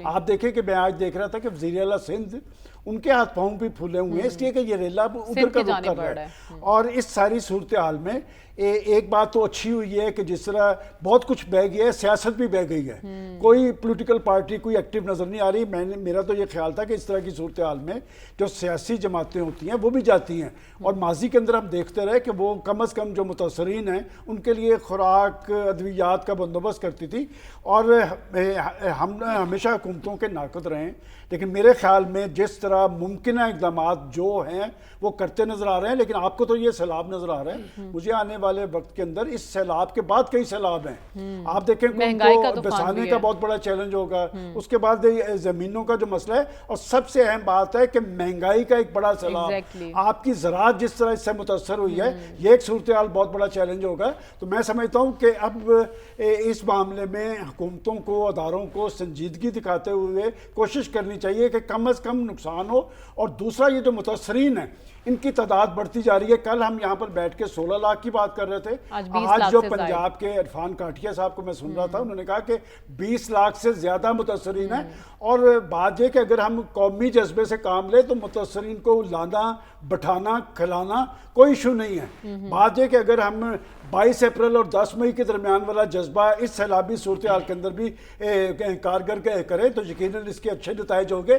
آپ دیکھیں کہ میں آج دیکھ رہا تھا کہ وزیر اعلیٰ سندھ ان کے ہاتھ پاؤں بھی پھولے ہوئے ہیں اس لیے کہ یہ ریلا ادھر کا رخ کر رہا ہے. اور اس ساری صورتحال میں ایک بات تو اچھی ہوئی ہے کہ جس طرح بہت کچھ بہ گیا ہے، سیاست بھی بہ گئی ہے. کوئی پولیٹیکل پارٹی کوئی ایکٹیو نظر نہیں آ رہی. میرا تو یہ خیال تھا کہ اس طرح کی صورتحال میں جو سیاسی جماعتیں ہوتی ہیں وہ بھی جاتی ہیں، اور ماضی کے اندر ہم دیکھتے رہے کہ وہ کم از کم جو متاثرین ہیں ان کے لیے خوراک ادویات کا بندوبست کرتی تھی. اور ہم ہمیشہ حکومتوں کے ناقد رہے ہیں، لیکن میرے خیال میں جس طرح ممکنہ اقدامات جو ہیں وہ کرتے نظر آ رہے ہیں. لیکن آپ کو تو یہ سیلاب نظر آ رہا ہے، مجھے آنے والے وقت کے اندر اس سیلاب کے بعد کئی سیلاب ہیں. آپ دیکھیں کہ ان کو بسانے کا بہت بڑا چیلنج ہوگا، اس کے بعد زمینوں کا جو مسئلہ ہے، اور سب سے اہم بات ہے کہ مہنگائی کا ایک بڑا سیلاب. آپ کی زراعت جس طرح اس سے متاثر ہوئی ہے، یہ ایک صورتحال بہت بڑا چیلنج ہوگا. تو میں سمجھتا ہوں کہ اب اس معاملے میں حکومتوں کو، اداروں کو سنجیدگی دکھاتے ہوئے کوشش کرنی چاہیے کہ کم از کم نقصان ہو. اور دوسرا یہ جو متاثرین ہیں ان کی تعداد بڑھتی جا رہی ہے. کل ہم یہاں پر بیٹھ کے 16 لاکھ کی بات کر رہے تھے، آج جو پنجاب کے عرفان کاٹیا صاحب کو میں سن رہا تھا، انہوں نے کہا کہ 20 لاکھ سے زیادہ متاثرین ہیں. اور بات یہ کہ اگر ہم قومی جذبے سے کام لیں تو متاثرین کو لانا، بٹھانا، کھلانا کوئی ایشو نہیں ہے. بات یہ کہ اگر ہم 22 اپریل اور 10 مئی کے درمیان والا جذبہ اس سیلابی صورتحال کے اندر بھی کارگر کریں تو یقیناً اس کے اچھے نتائج ہوں گے.